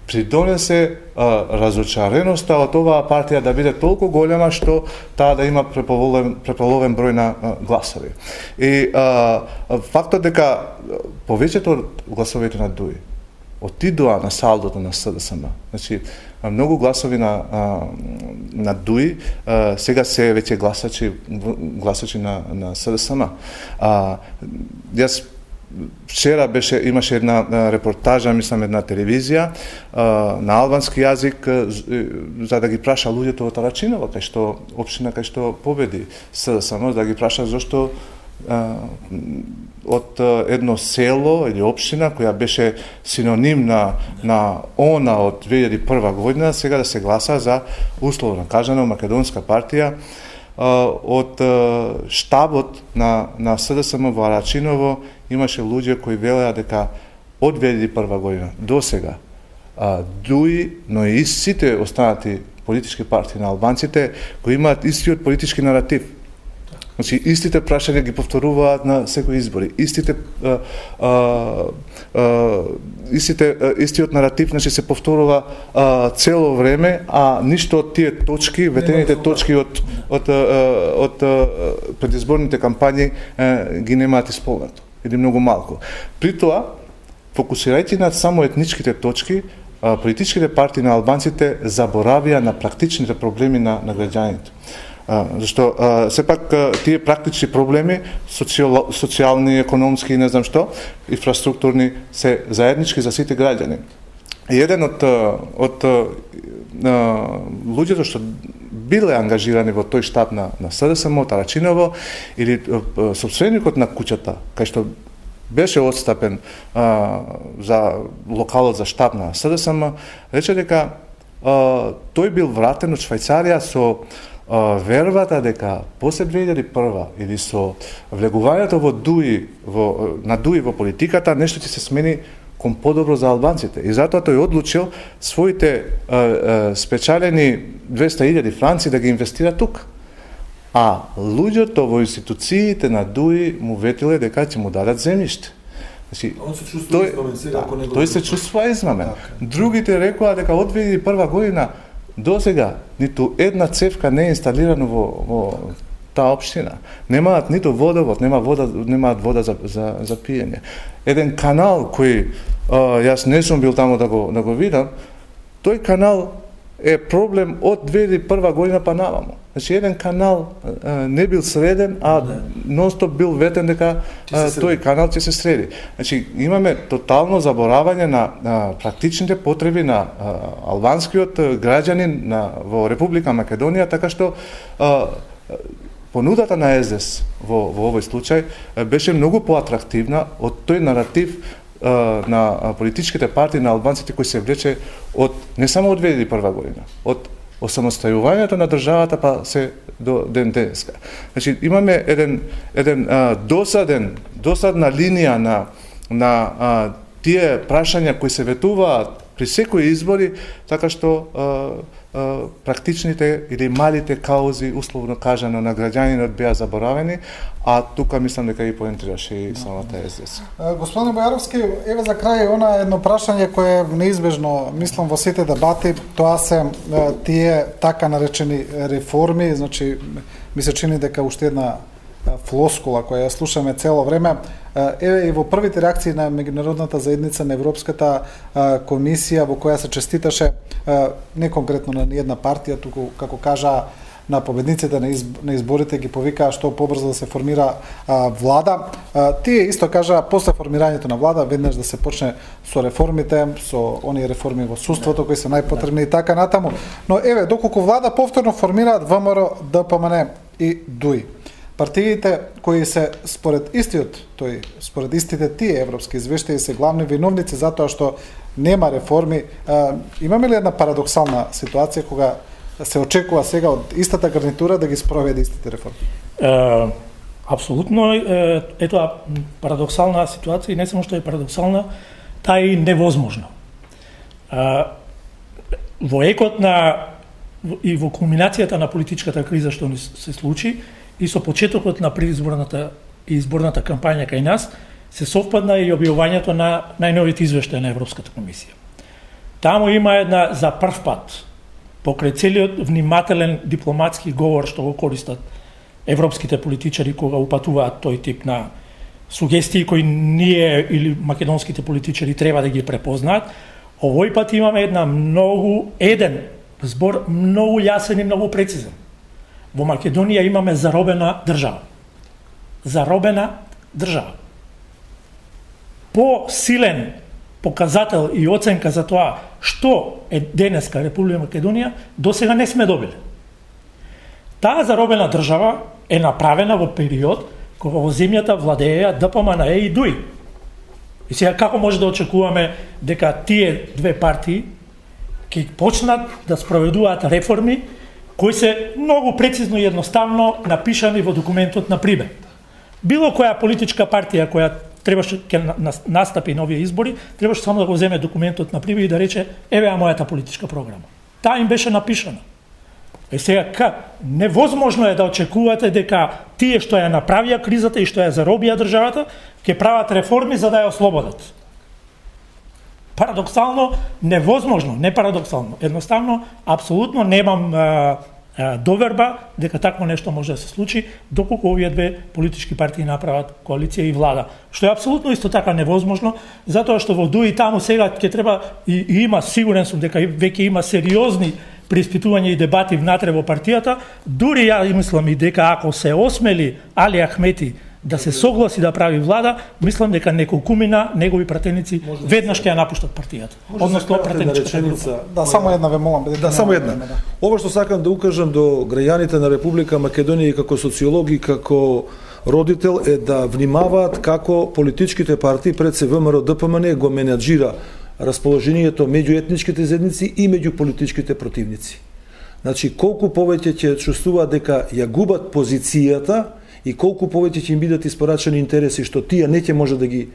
придонесе разочареноста од оваа партија да биде толку голема што таа да има преполовен број на гласови. И фактот дека повеќето од гласовите на Дуи отидоа на салдото на СДСМ. Значи, многу гласови на Дуи сега се веќе гласачи на СДСМ. Јас вчера имаше една репортажа, мислам една телевизија на албански јазик за да ги праша луѓето од Тарачиново, кај што општина кај што победи СДСМ, да ги праша зошто од едно село или општина која беше синоним на она од 2001 година, сега да се гласа за, условно кажано, македонска партија од штабот на СДСМ во Арачиново имаше луѓе кои велеа дека од 2001 година до сега Дуи, но и сите останати политички партии на албанците кои имаат истиот политички наратив. Значи, истите прашања ги повторуваат на секои избори. Истиот наратив, значи, се повторува цело време, а ништо од тие точки, ветените точки од предизборните кампањи ги немаат исполнето. Или многу малку. При тоа, фокусирајќи на само етничките точки, политичките партии на албанците заборавија на практичните проблеми на граѓаните. Зашто сепак тие практични проблеми, социјални, економски и не знам што, инфраструктурни, се заеднички за сите граѓани. И еден од луѓето што биле ангажирани во тој штаб на СДСМ од Арачиново, или собственикот на куќата, кај што беше одстапен за локалот за штаб на СДСМ, рече дека тој бил вратен од Швајцарија со вербата дека после 2001 или со влегувањето на Дуи во политиката, нешто ќе се смени кон подобро за албанците. И затоа тој одлучил своите спечалени 200.000 франци да ги инвестира тук. А луѓето во институциите на Дуи му ветиле дека ќе му дадат земјиште. Значи, тој се чувствува измамен. Другите рекоа дека од 2001 година до сега ниту една цевка не е инсталирана во таа општина. Немаат ниту водовод, немаат вода за пиење. Еден канал кој јас не сум бил таму да го видам, тој канал е проблем од 2001 година па наваму. Значи еден канал не бил среден, а нон-стоп бил ветен дека тој канал ќе се среди. Значи имаме тотално заборавање на практичните потреби на албанскиот граѓанин во Република Македонија, така што понудата на СДС во овој случај беше многу поатрактивна од тој наратив на политичките партии на албанците кои се влече од не само од 2001 година, од осамостојувањето на државата па се до ден денеска. Значи имаме еден досадна линија на тие прашања кои се ветуваат при секои избори, така што практичните или малите каузи, условно кажано, на граѓанинот беа заборавени, а тука мислам дека ги поентираше и самата СДС. Господин Бојаровски, еве за крај едно прашање кое е неизбежно, мислам, во сите дебати, тоа се тие така наречени реформи, значи ми се чини дека уште една флоскула која ја слушаме цело време. Еве и во првите реакции на меѓународната заедница на Европската комисија во која се честиташе не конкретно на една партија, туку како кажа на победниците на изборите ги повикаа што побрзо да се формира влада. Тие исто кажа после формирањето на влада веднаш да се почне со реформите, со оние реформи во судството кои се најпотребни и така натаму. Но еве доколку влада повторно формираат ВМРО, ДПМН и ДУИ. Партиите кои се според истите тие европски извештаи се главни виновници затоа што нема реформи. Имаме ли една парадоксална ситуација кога се очекува сега од истата гарнитура да ги спроведе истите реформи? Апсолутно е тоа парадоксална ситуација и не само што е парадоксална, таа е невозможна. Во екот и во кулминацијата на политичката криза што се случи и со почетокот на изборната кампања кај нас, се совпадна и објавувањето на најновите извештаи на Европската комисија. Таму има една за прв пат покрај целиот внимателен дипломатски говор што го користат европските политичари кога упатуваат тој тип на сугестии кои ние или македонските политичари треба да ги препознаат, овој пат имаме еден збор многу јасен и многу прецизен. Во Македонија имаме заробена држава. Заробена држава. По-силен показател и оценка за тоа што е денеска Република Македонија досега не сме добили. Таа заробена држава е направена во период кога во земјата владееа ДПМН и ДУИ. И сега како може да очекуваме дека тие две партии ќе почнат да спроведуваат реформи кои се многу прецизно и едноставно напишани во документот на Прибе. Било која политичка партија која требаше ќе настапи на овие избори, требаше само да го земе документот на Прибе и да рече еве мојата политичка програма. Таа им беше напишана. Е сега невозможно е да очекувате дека тие што ја направија кризата и што ја заробија државата ќе прават реформи за да ја ослободат. Парадоксално, невозможно, не парадоксално. Едноставно, апсолутно немам доверба дека такво нешто може да се случи доколку овие две политички партии направат коалиција и влада. Што е апсолутно исто така невозможно, затоа што во ДУИ таму сега ќе треба и има, сигурен сум дека веќе има сериозни преиспитувања и дебати внатре во партијата, дури ја мислам и дека ако се осмели Али Ахмети да се согласи да прави влада, мислам дека неколкумина негови пратеници веднаш ќе ја напуштат партијата. Односно пратеничката група. Да, само една ве молам. Да, само една. Ова што сакам да укажам до граѓаните на Република Македонија и како социолог и како родител е да внимаваат како политичките партии пред се ВМРО ДПМН го менаџира расположението меѓу етничките заедници и меѓу политичките противници. Значи, колку повеќе ќе чувствуваат дека ја губат позицијата и колку повеќе ќе им бидат испорачани интереси што тие не ќе може да ги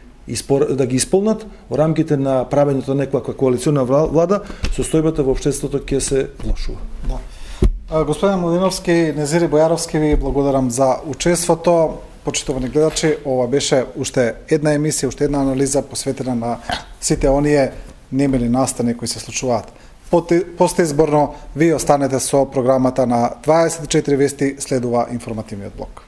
исполнат во рамките на правењето на некаква коалициона влада, состојбата во општеството ќе се влошува. Да. Господин Младиновски, Незири Бојаровски, ви благодарам за учеството. Почитувани гледачи, ова беше уште една емисија, уште една анализа посветена на сите оние немили настани кои се случуваат. Постизборно, ви останете со програмата на 24 вести, следува информативниот блок.